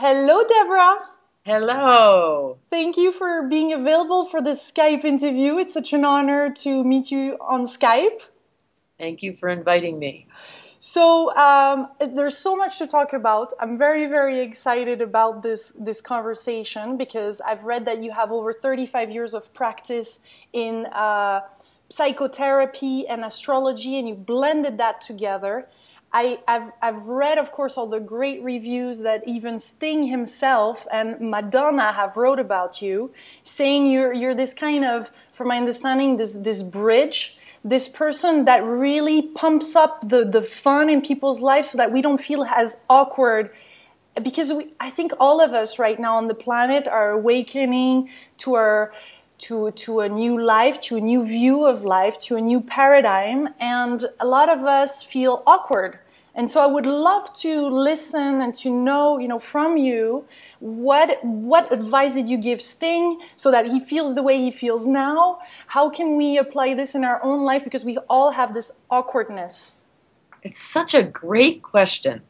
Hello, Debra. Hello. Thank you for being available for this Skype interview. It's such an honor to meet you on Skype. Thank you for inviting me. So there's so much to talk about. I'm very, very excited about this conversation because I've read that you have over 35 years of practice in psychotherapy and astrology, and you blended that together. I've read, of course, all the great reviews that even Sting himself and Madonna have wrote about you, saying you're this kind of, from my understanding, this bridge, this person that really pumps up the fun in people's lives so that we don't feel as awkward. Because I think all of us right now on the planet are awakening to a new life, to a new view of life, to a new paradigm, and a lot of us feel awkward. And so I would love to listen and to know, from you, what advice did you give Sting so that he feels the way he feels now? How can we apply this in our own life? Because we all have this awkwardness. It's such a great question.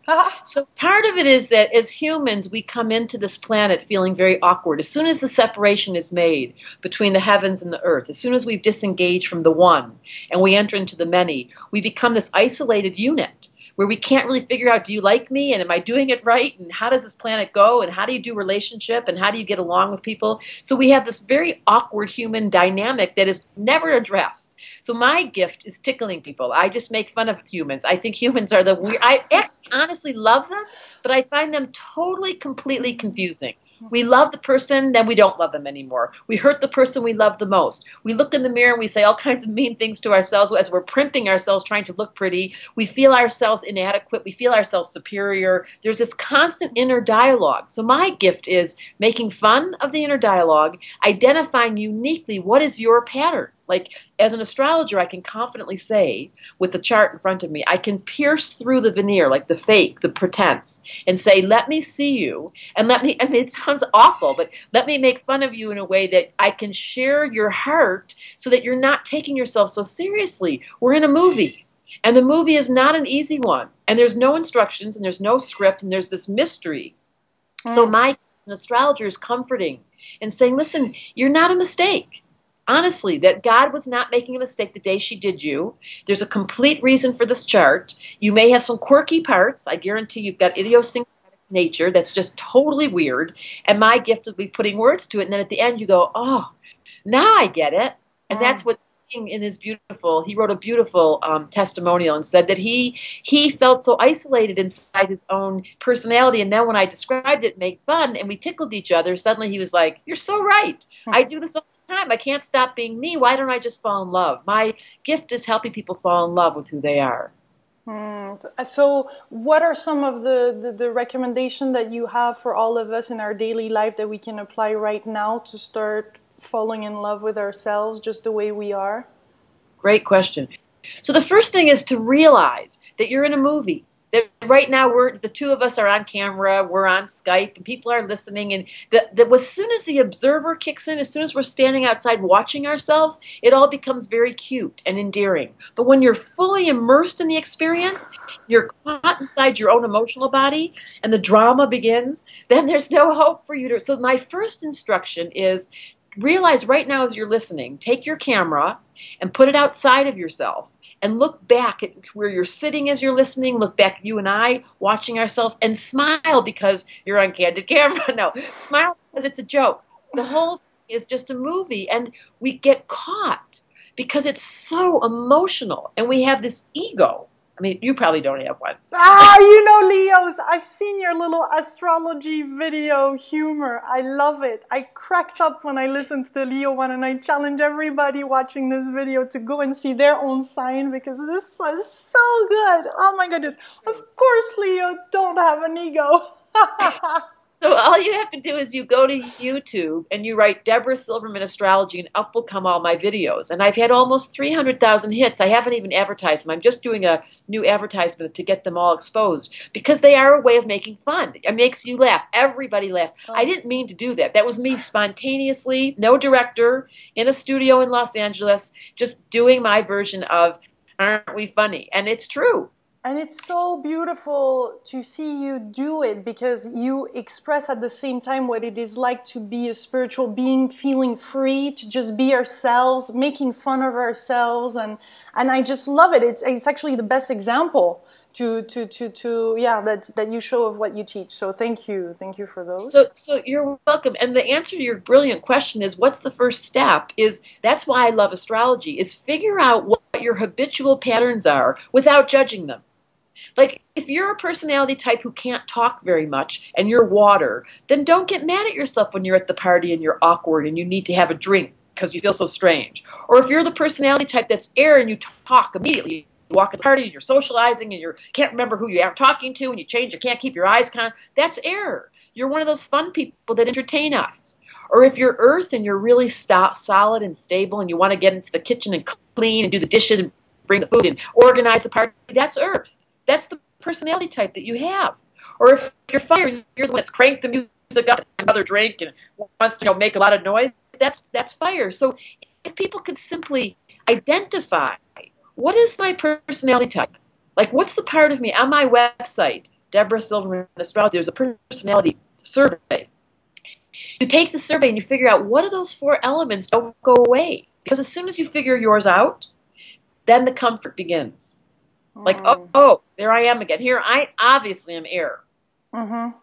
So part of it is that as humans, we come into this planet feeling very awkward. As soon as the separation is made between the heavens and the earth, as soon as we've disengaged from the one and we enter into the many, we become this isolated unit where we can't really figure out, do you like me, and am I doing it right, and how does this planet go, and how do you do relationship, and how do you get along with people? So we have this very awkward human dynamic that is never addressed. So my gift is tickling people. I just make fun of humans. I think humans are the weird. I honestly love them, but I find them totally, completely confusing. We love the person, then we don't love them anymore. We hurt the person we love the most. We look in the mirror and we say all kinds of mean things to ourselves as we're primping ourselves, trying to look pretty. We feel ourselves inadequate. We feel ourselves superior. There's this constant inner dialogue. So my gift is making fun of the inner dialogue, identifying uniquely what is your pattern. Like, as an astrologer, I can confidently say, with the chart in front of me, I can pierce through the veneer, like the fake, the pretense, and say, let me see you, and it sounds awful, but let me make fun of you in a way that I can share your heart so that you're not taking yourself so seriously. We're in a movie, and the movie is not an easy one, and there's no instructions, and there's no script, and there's this mystery. So my, as an astrologer, is comforting and saying, listen, you're not a mistake. Honestly, that God was not making a mistake the day she did you. There's a complete reason for this chart. You may have some quirky parts. I guarantee you've got idiosyncratic nature that's just totally weird. And my gift will be putting words to it. And then at the end you go, oh, now I get it. And that's what in his beautiful, he wrote a beautiful testimonial and said that he felt so isolated inside his own personality. And then when I described it, made fun, and we tickled each other, suddenly he was like, you're so right. I do this all the time. I can't stop being me. Why don't I just fall in love? My gift is helping people fall in love with who they are. So what are some of the recommendations that you have for all of us in our daily life that we can apply right now to start falling in love with ourselves just the way we are? Great question. So the first thing is to realize that you're in a movie. That right now the two of us are on camera, we're on Skype, and people are listening. And as soon as the observer kicks in, as soon as we're standing outside watching ourselves, it all becomes very cute and endearing. But when you're fully immersed in the experience, you're caught inside your own emotional body, and the drama begins, then there's no hope for you to. So my first instruction is, realize right now as you're listening, take your camera and put it outside of yourself and look back at where you're sitting as you're listening. Look back at you and I watching ourselves and smile because you're on candid camera. No, smile because it's a joke. The whole thing is just a movie, and we get caught because it's so emotional and we have this ego. I mean, you probably don't have one. Leos, I've seen your little astrology video humor. I love it. I cracked up when I listened to the Leo one, and I challenge everybody watching this video to go and see their own sign because this was so good. Oh my goodness. Of course, Leo don't have an ego. So all you have to do is you go to YouTube and you write Debra Silverman Astrology, and up will come all my videos. And I've had almost 300,000 hits. I haven't even advertised them. I'm just doing a new advertisement to get them all exposed because they are a way of making fun. It makes you laugh. Everybody laughs. I didn't mean to do that. That was me spontaneously, no director, in a studio in Los Angeles, just doing my version of Aren't We Funny? And it's true. And it's so beautiful to see you do it, because you express at the same time what it is like to be a spiritual being, feeling free to just be ourselves, making fun of ourselves, and I just love it. It's actually the best example that you show of what you teach. So thank you for those. So you're welcome. And the answer to your brilliant question is, what's the first step? That's why I love astrology, is figure out what your habitual patterns are without judging them. Like, if you're a personality type who can't talk very much and you're water, then don't get mad at yourself when you're at the party and you're awkward and you need to have a drink because you feel so strange. Or if you're the personality type that's air and you talk immediately, you walk at the party and you're socializing and you can't remember who you're talking to and you change, you can't keep your eyes on, that's air. You're one of those fun people that entertain us. Or if you're earth and you're really solid and stable and you want to get into the kitchen and clean and do the dishes and bring the food and organize the party, that's earth. That's the personality type that you have. Or if you're fire and you're the one that's cranked the music up, another drink, and wants to make a lot of noise, that's fire. So if people could simply identify, what is my personality type? Like, what's the part of me? On my website, Debra Silverman Astrology, there's a personality survey. You take the survey and you figure out what of those 4 elements don't go away. Because as soon as you figure yours out, then the comfort begins. Like, oh, there I am again. Here, I obviously am air. Mm-hmm.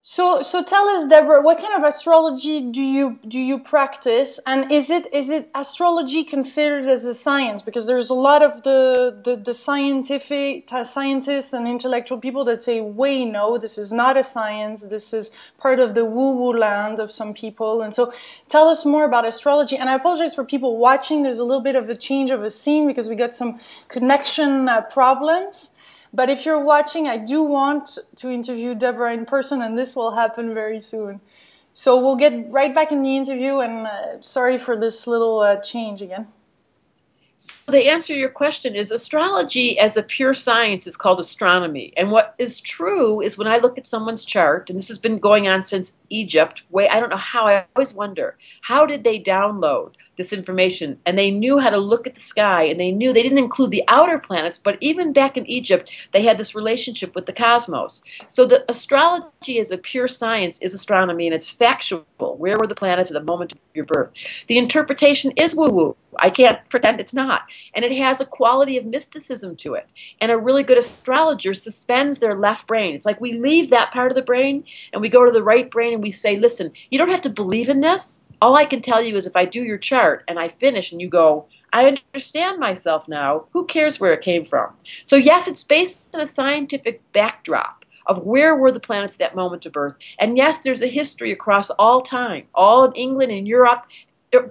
So tell us, Debra, what kind of astrology do you practice, and is it astrology considered as a science? Because there's a lot of the scientists and intellectual people that say, wait, no, this is not a science. This is part of the woo-woo land of some people. And so tell us more about astrology. And I apologize for people watching. There's a little bit of a change of a scene because we got some connection problems. But if you're watching, I do want to interview Debra in person, and this will happen very soon. So we'll get right back in the interview, and sorry for this little change again. So the answer to your question is, astrology as a pure science is called astronomy. And what is true is, when I look at someone's chart, and this has been going on since Egypt, I don't know how, I always wonder, how did they download this information? And they knew how to look at the sky, and they didn't include the outer planets, but even back in Egypt, they had this relationship with the cosmos. So the astrology as a pure science is astronomy, and it's factual. Where were the planets at the moment of your birth? The interpretation is woo-woo. I can't pretend it's not. And it has a quality of mysticism to it. And a really good astrologer suspends their left brain. It's like we leave that part of the brain and we go to the right brain and we say, listen, you don't have to believe in this. All I can tell you is, if I do your chart and I finish and you go, I understand myself now, who cares where it came from? So yes, it's based on a scientific backdrop of where were the planets at that moment of birth. And yes, there's a history across all time, all in England and Europe.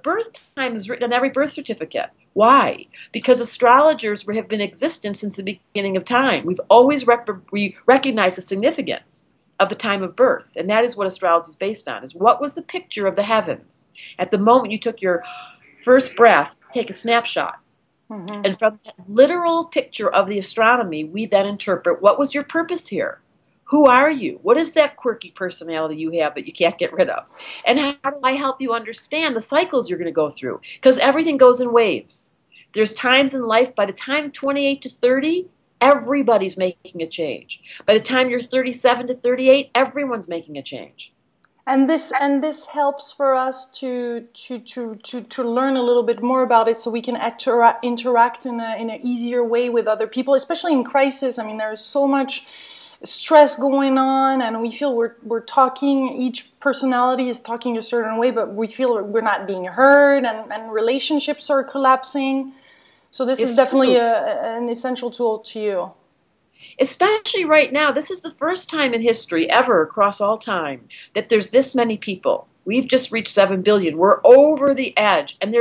Birth time is written on every birth certificate. Why? Because astrologers have been in existence since the beginning of time. We've always recognized the significance of the time of birth, and that is what astrology is based on, is what was the picture of the heavens at the moment you took your first breath. Take a snapshot. Mm-hmm. And from that literal picture of the astronomy, we then interpret, what was your purpose here? Who are you? What is that quirky personality you have that you can't get rid of? And how do I help you understand the cycles you're going to go through? Because everything goes in waves. There's times in life, by the time 28 to 30, everybody's making a change. By the time you're 37 to 38, everyone's making a change. And this helps for us to learn a little bit more about it, so we can interact in an easier way with other people, especially in crisis. I mean, there's so much stress going on, and we feel we're talking, each personality is talking a certain way, but we feel we're not being heard, and relationships are collapsing. So this is definitely an essential tool to you. Especially right now, this is the first time in history ever across all time that there's this many people. We've just reached 7 billion. We're over the edge, and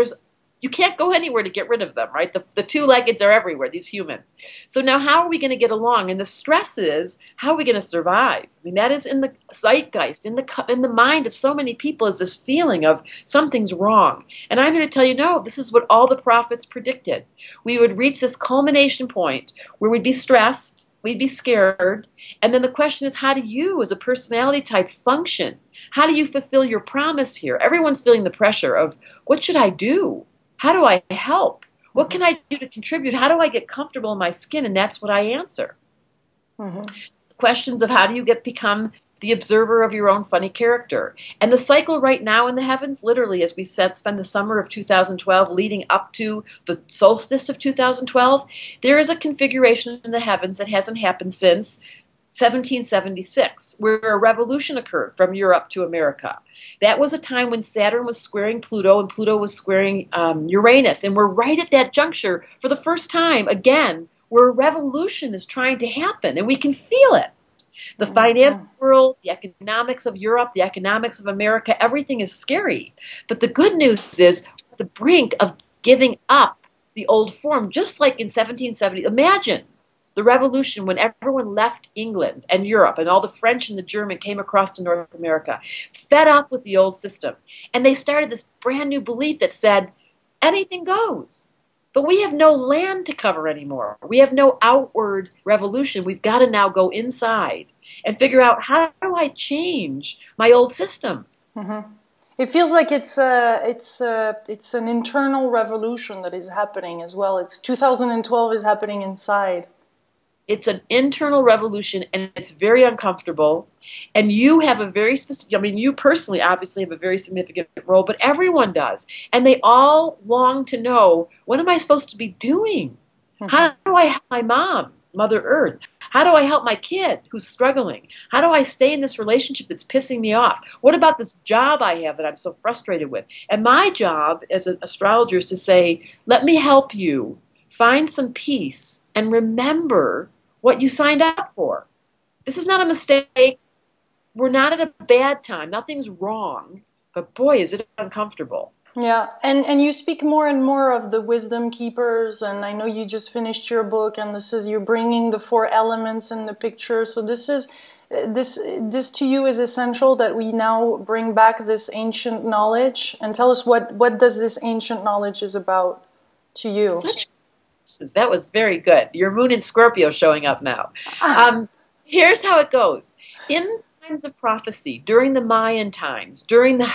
you can't go anywhere to get rid of them, right? The two-leggeds are everywhere, these humans. So now how are we going to get along? And the stress is, how are we going to survive? I mean, that is in the zeitgeist, in the mind of so many people, is this feeling of something's wrong. And I'm here to tell you, no, this is what all the prophets predicted. We would reach this culmination point where we'd be stressed, we'd be scared, and then the question is, how do you, as a personality type, function? How do you fulfill your promise here? Everyone's feeling the pressure of, what should I do? How do I help? What can I do to contribute? How do I get comfortable in my skin? And that's what I answer. Questions of how do you become the observer of your own funny character. And the cycle right now in the heavens, literally, as we said, spend the summer of 2012 leading up to the solstice of 2012, there is a configuration in the heavens that hasn't happened since 1776, where a revolution occurred from Europe to America. That was a time when Saturn was squaring Pluto and Pluto was squaring Uranus. And we're right at that juncture for the first time, again, where a revolution is trying to happen, and we can feel it. The financial world, the economics of Europe, the economics of America, everything is scary. But the good news is we're at the brink of giving up the old form, just like in 1770. Imagine the revolution when everyone left England and Europe and all the French and the German came across to North America, fed up with the old system. And they started this brand new belief that said, anything goes. But we have no land to cover anymore. We have no outward revolution. We've got to now go inside and figure out, how do I change my old system? It feels like it's an internal revolution that is happening as well. It's 2012 is happening inside. It's an internal revolution, and it's very uncomfortable. And you have a very specific, I mean, you personally obviously have a very significant role, but everyone does. And they all long to know, what am I supposed to be doing? How do I help my mom, Mother Earth? How do I help my kid who's struggling? How do I stay in this relationship that's pissing me off? What about this job I have that I'm so frustrated with? And my job as an astrologer is to say, let me help you find some peace and remember what you signed up for. This is not a mistake. We're not at a bad time. Nothing's wrong. But boy, is it uncomfortable. Yeah, and you speak more and more of the wisdom keepers, and I know you just finished your book, and this is, you're bringing the 4 elements in the picture. So this to you is essential, that we now bring back this ancient knowledge. And tell us what does this ancient knowledge is about to you? That was very good. Your moon in Scorpio showing up now. Here's how it goes. In times of prophecy, during the Mayan times, during the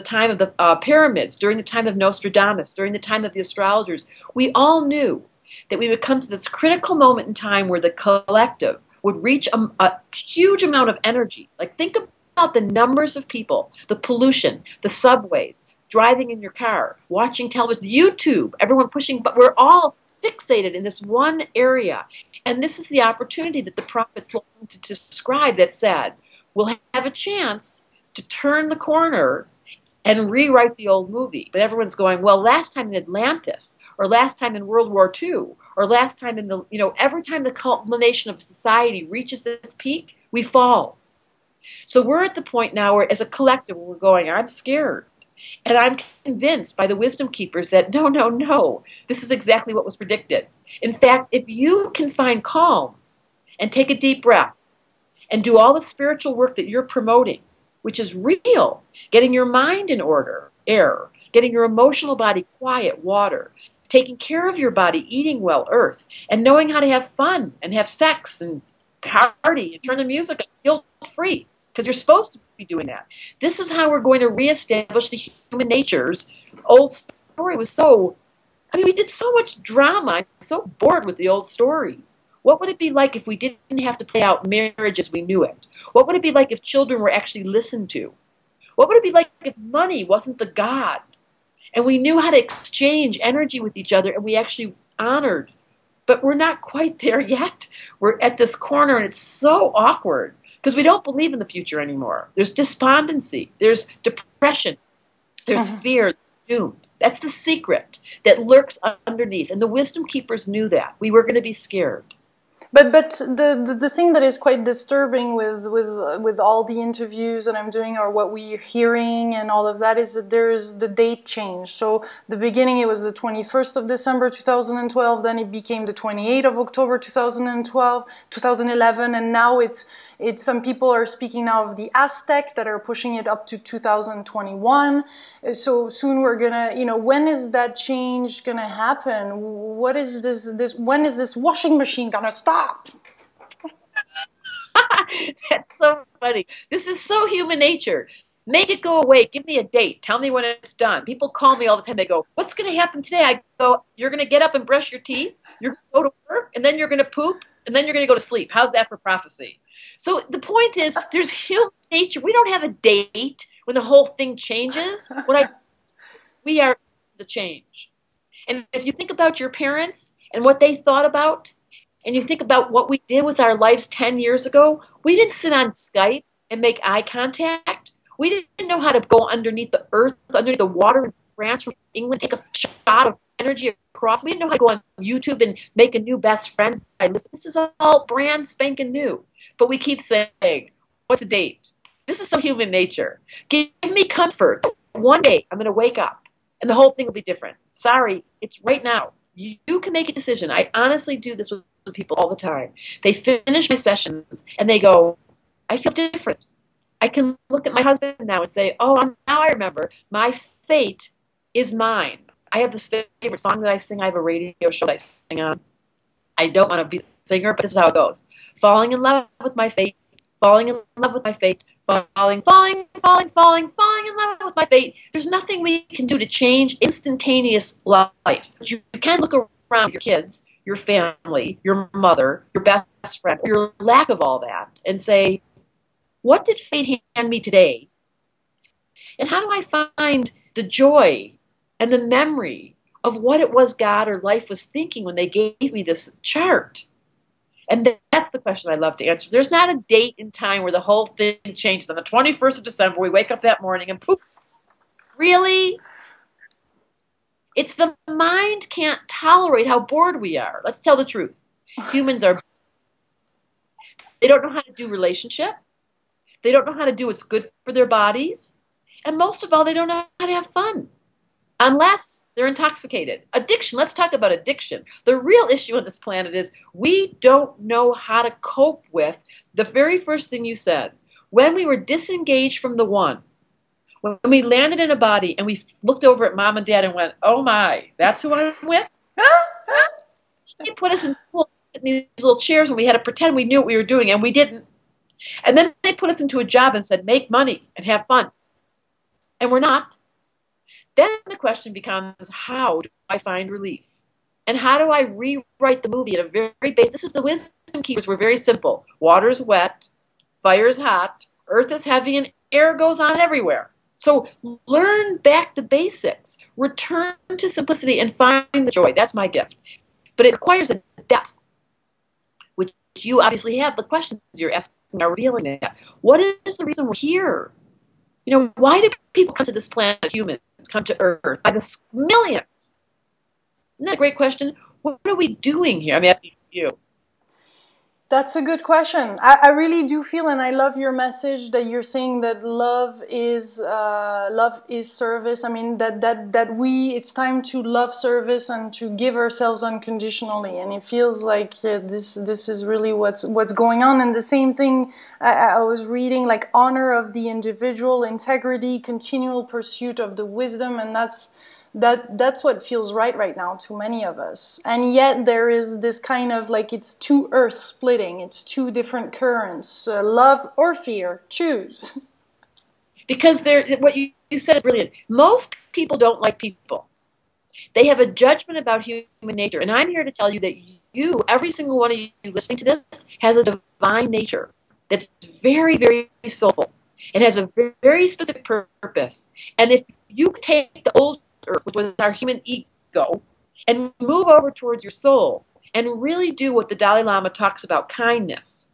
time of the pyramids, during the time of Nostradamus, during the time of the astrologers, we all knew that we would come to this critical moment in time where the collective would reach a huge amount of energy. Like, think about the numbers of people, the pollution, the subways, driving in your car, watching television, YouTube, everyone pushing, but we're all fixated in this one area. And this is the opportunity that the prophets longed to describe, that said, we'll have a chance to turn the corner and rewrite the old movie. But everyone's going, well, last time in Atlantis, or last time in World War II, or last time in the, every time the culmination of society reaches this peak, we fall. So we're at the point now where, as a collective, we're going, I'm scared. And I'm convinced by the wisdom keepers that no, this is exactly what was predicted. In fact, if you can find calm and take a deep breath and do all the spiritual work that you're promoting, which is real, getting your mind in order, air, getting your emotional body quiet, water, taking care of your body, eating well, earth, and knowing how to have fun and have sex and party and turn the music up guilt-free, because you're supposed to be doing that. This is how we're going to reestablish the human nature's old story. Was so, we did so much drama. I'm so bored with the old story. What would it be like if we didn't have to play out marriage as we knew it? What would it be like if children were actually listened to? What would it be like if money wasn't the God? And we knew how to exchange energy with each other, and we actually honored. But we're not quite there yet. We're at this corner, and it's so awkward, because we don't believe in the future anymore. There's despondency. There's depression. There's fear. Doomed. That's the secret that lurks underneath. And the wisdom keepers knew that. We were going to be scared. But the thing that is quite disturbing with all the interviews that I'm doing, or what we're hearing and all of that, is that there is the date change. So the beginning, it was the 21st of December 2012, then it became the 28th of October 2011, and now it's some people are speaking now of the Aztec that are pushing it up to 2021. So soon we're gonna, when is that change gonna happen? What is this? When is this washing machine gonna stop? That's so funny. This is so human nature. Make it go away. Give me a date. Tell me when it's done. People call me all the time. They go, what's going to happen today? I go, you're going to get up and brush your teeth, you're going to go to work, and then you're going to poop, and then you're going to go to sleep. How's that for prophecy? So the point is, there's human nature. We don't have a date when the whole thing changes. We are the change. And if you think about your parents and what they thought about, and you think about what we did with our lives 10 years ago, we didn't sit on Skype and make eye contact. We didn't know how to go underneath the earth, underneath the water in France from England, take a shot of energy across. We didn't know how to go on YouTube and make a new best friend. This is all brand spanking new. But we keep saying, what's the date? This is so human nature. Give me comfort. One day I'm going to wake up and the whole thing will be different. Sorry, it's right now. You can make a decision. I honestly do this with people all the time. They finish my sessions and they go, I feel different. I can look at my husband now and say, oh, now I remember. My fate is mine. I have this favorite song that I sing. I have a radio show that I sing on. I don't want to be a singer, but this is how it goes. Falling in love with my fate. Falling in love with my fate. Falling in love with my fate. There's nothing we can do to change instantaneous life. But you can look around your kids, your family, your mother, your best friend, your lack of all that, and say, what did fate hand me today? And how do I find the joy and the memory of what it was God or life was thinking when they gave me this chart? And that's the question I love to answer. There's not a date in time where the whole thing changes. On the 21st of December, we wake up that morning and poof. Really? It's the mind can't tolerate how bored we are. Let's tell the truth. Humans are, they don't know how to do relationship. They don't know how to do what's good for their bodies. And most of all, they don't know how to have fun. Unless they're intoxicated. Addiction, let's talk about addiction. The real issue on this planet is we don't know how to cope with the very first thing you said. When we were disengaged from the one, when we landed in a body and we looked over at mom and dad and went, oh my, that's who I'm with? They put us in school, sit in these little chairs, and we had to pretend we knew what we were doing, and we didn't. And then they put us into a job and said, make money and have fun. And we're not. Then the question becomes, how do I find relief? And how do I rewrite the movie at a very base? This is the wisdom keepers. We're very simple. Water's wet, fire's hot, earth is heavy, and air goes on everywhere. So learn back the basics. Return to simplicity and find the joy. That's my gift. But it requires a depth, which you obviously have. The questions you're asking are revealing that. What is the reason we're here? You know, why do people come to this planet, humans, come to Earth by the millions? Isn't that a great question? What are we doing here? I'm asking you. That's a good question. I really do feel, and I love your message that you're saying that love is service. I mean it's time to love service and to give ourselves unconditionally. And it feels like this is really what's going on. And the same thing I was reading, like honor of the individual, integrity, continual pursuit of the wisdom, and that's what feels right now to many of us. And yet there is this kind of like, it's two earths splitting, it's two different currents, love or fear, choose. Because what you said is brilliant. Most people don't like people. They have a judgment about human nature. And I'm here to tell you that you, every single one of you listening to this, has a divine nature that's very, very soulful and has a very specific purpose. And if you take the old earth, which was our human ego, and move over towards your soul and really do what the Dalai Lama talks about, kindness.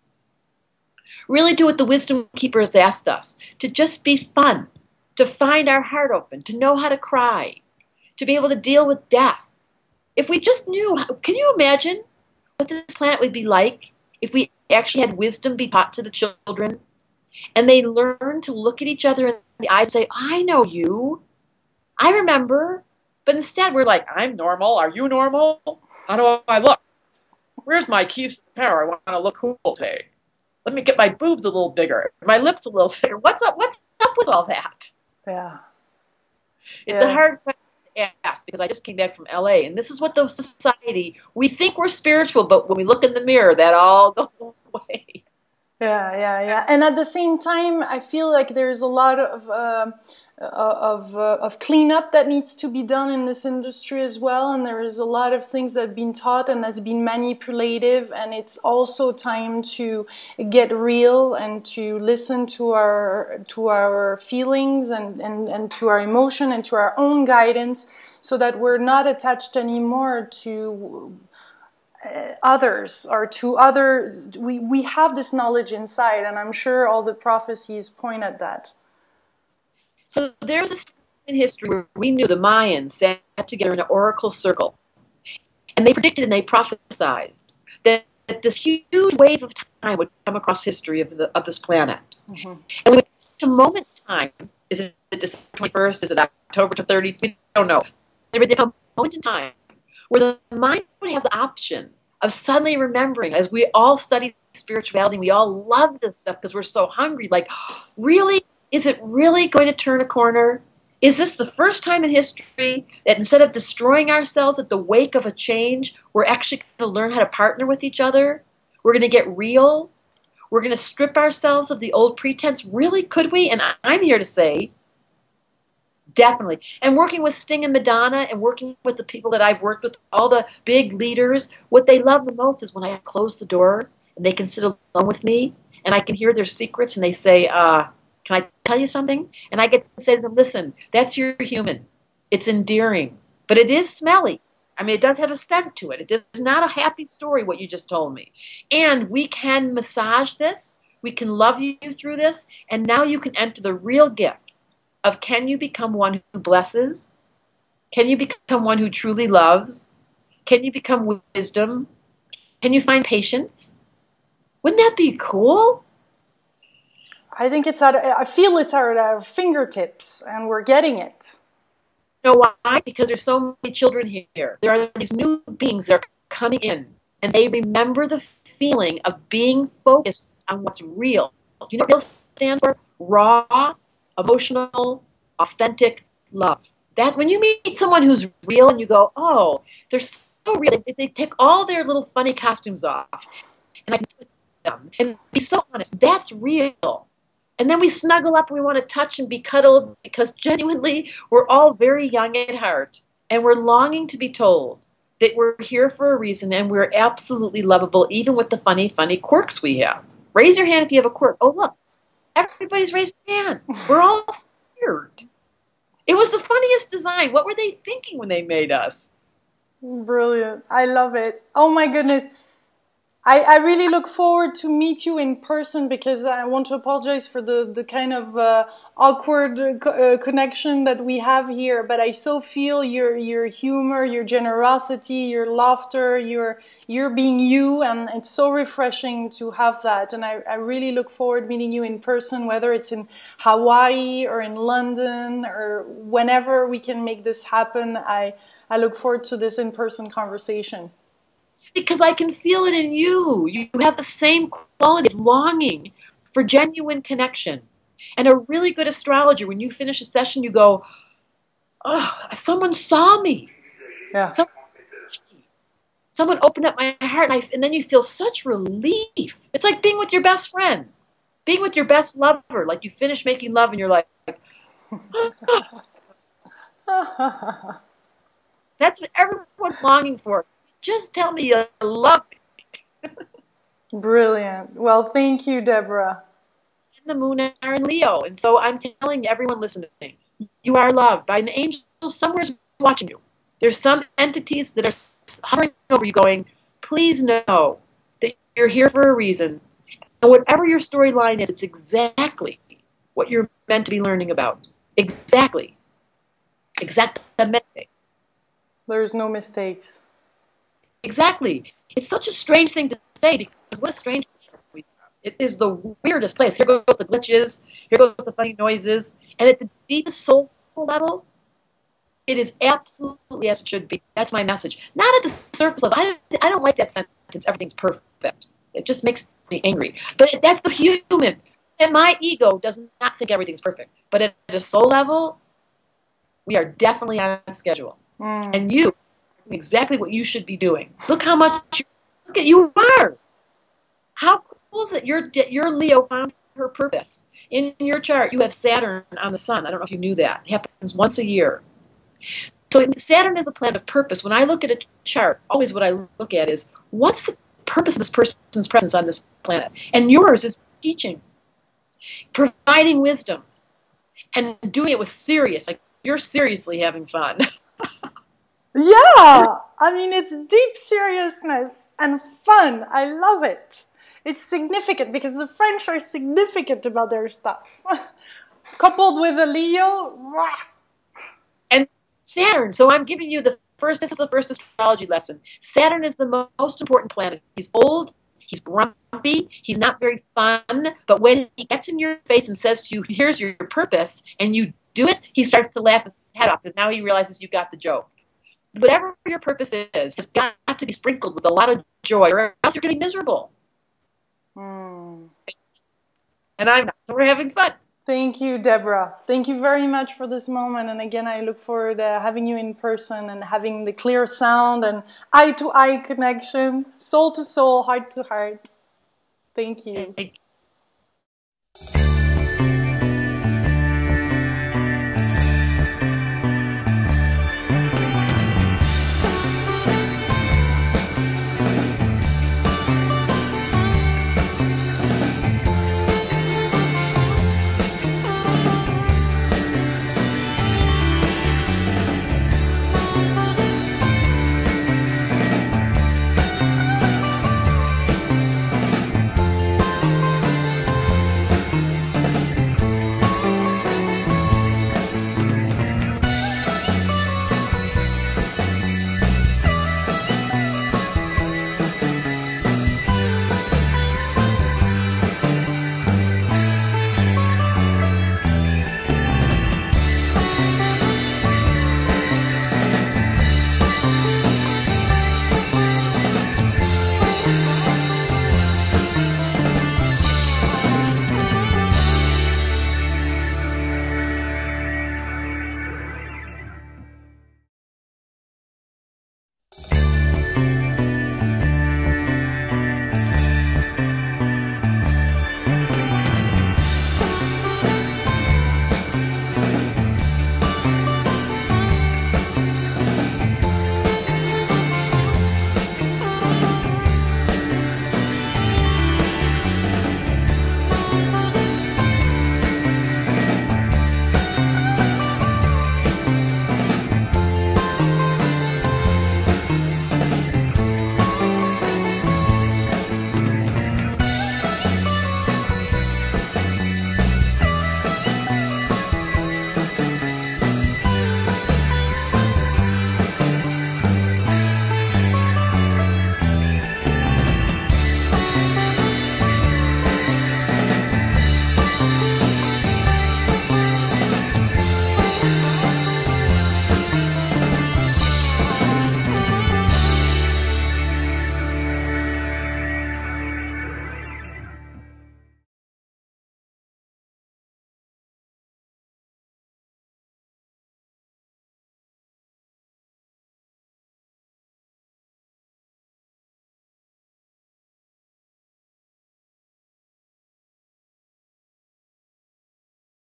Really do what the wisdom keeper has asked us, to just be fun, to find our heart open, to know how to cry, to be able to deal with death. If we just knew, can you imagine what this planet would be like if we actually had wisdom be taught to the children and they learn to look at each other in the eyes and say, I know you. I remember, but instead we're like, I'm normal. Are you normal? How do I look? Where's my keys to the car? I want to look cool today. Let me get my boobs a little bigger, my lips a little thicker. What's up? What's up with all that? Yeah. It's a hard question to ask because I just came back from LA, and this is what the society, we think we're spiritual, but when we look in the mirror, that all goes away. Yeah. And at the same time, I feel like there's a lot of of cleanup that needs to be done in this industry as well, and there is a lot of things that have been taught and has been manipulative, and it's also time to get real and to listen to our feelings and to our emotion and to our own guidance, so that we're not attached anymore to others or to other. We have this knowledge inside, and I'm sure all the prophecies point at that. So there's a time in history where we knew the Mayans sat together in an oracle circle, and they predicted and they prophesied that this huge wave of time would come across history of this planet. Mm-hmm. And with a moment in time, is it December 21st? Is it October 30th? We don't know. There would come a moment in time where the mind would have the option of suddenly remembering, as we all study spirituality, we all love this stuff because we're so hungry, like, really? Is it really going to turn a corner? Is this the first time in history that instead of destroying ourselves at the wake of a change, we're actually going to learn how to partner with each other? We're going to get real? We're going to strip ourselves of the old pretense? Really, could we? And I'm here to say, definitely. And working with Sting and Madonna and working with the people that I've worked with, all the big leaders, what they love the most is when I close the door and they can sit alone with me and I can hear their secrets and they say, can I tell you something? And I get to say to them, listen, that's your human. It's endearing, but it is smelly. I mean, it does have a scent to it. It is not a happy story, what you just told me. And we can massage this. We can love you through this. And now you can enter the real gift of, can you become one who blesses? Can you become one who truly loves? Can you become wisdom? Can you find patience? Wouldn't that be cool? I think I feel it's at our fingertips, and we're getting it. You know why? Because there's so many children here. There are these new beings that are coming in, and they remember the feeling of being focused on what's real. Do you know what real stands for? Raw, emotional, authentic love. That's when you meet someone who's real, and you go, oh, they're so real. They take all their little funny costumes off, and I can sit with them and be so honest. That's real. And then we snuggle up and we want to touch and be cuddled because genuinely we're all very young at heart and we're longing to be told that we're here for a reason and we're absolutely lovable even with the funny quirks we have. Raise your hand if you have a quirk. Oh, look, everybody's raised their hand. We're all scared. It was the funniest design. What were they thinking when they made us? Brilliant. I love it. Oh my goodness. I really look forward to meet you in person, because I want to apologize for the kind of awkward connection that we have here. But I so feel your humor, your generosity, your laughter, your being you, and it's so refreshing to have that. And I really look forward to meeting you in person, whether it's in Hawaii or in London or whenever we can make this happen. I look forward to this in-person conversation. Because I can feel it in you. You have the same quality of longing for genuine connection. And a really good astrologer, when you finish a session, you go, oh, someone saw me. Yeah. Someone opened up my heart, and then you feel such relief. It's like being with your best friend, being with your best lover. Like you finish making love and you're like, oh. That's what everyone's longing for. Just tell me you love me. Brilliant. Well, thank you, Debra. And the moon are in Leo. And so I'm telling everyone listening, you are loved by an angel somewhere watching you. There's some entities that are hovering over you going, please know that you're here for a reason. And whatever your storyline is, it's exactly what you're meant to be learning about. Exactly. Exactamente. There's no mistakes. Exactly. It's such a strange thing to say, because what a strange place. It is the weirdest place. Here goes the glitches. Here goes the funny noises. And at the deepest soulful level, it is absolutely as it should be. That's my message. Not at the surface level. I don't like that sentence, everything's perfect. It just makes me angry. But that's the human. And my ego does not think everything's perfect. But at a soul level, we are definitely on schedule. And you, exactly what you should be doing. Look how much you are. How cool is it? Your Leo found her purpose. In your chart, you have Saturn on the sun. I don't know if you knew that. It happens once a year. So Saturn is the planet of purpose. When I look at a chart, always what I look at is, what's the purpose of this person's presence on this planet? And yours is teaching, providing wisdom, and doing it with serious, like you're seriously having fun. Yeah, I mean, it's deep seriousness and fun. I love it. It's significant because the French are significant about their stuff. Coupled with a Leo. Rah. And Saturn, so I'm giving you the first, this is the first astrology lesson. Saturn is the most important planet. He's old, he's grumpy, he's not very fun, but when he gets in your face and says to you, here's your purpose, and you do it, he starts to laugh his head off because now he realizes you got the joke. Whatever your purpose is, has got to be sprinkled with a lot of joy, or else you're going to be miserable. And I'm not, so we're having fun. Thank you, Debra. Thank you very much for this moment. And again, I look forward to having you in person and having the clear sound and eye-to-eye connection, soul to soul, heart to heart. Thank you.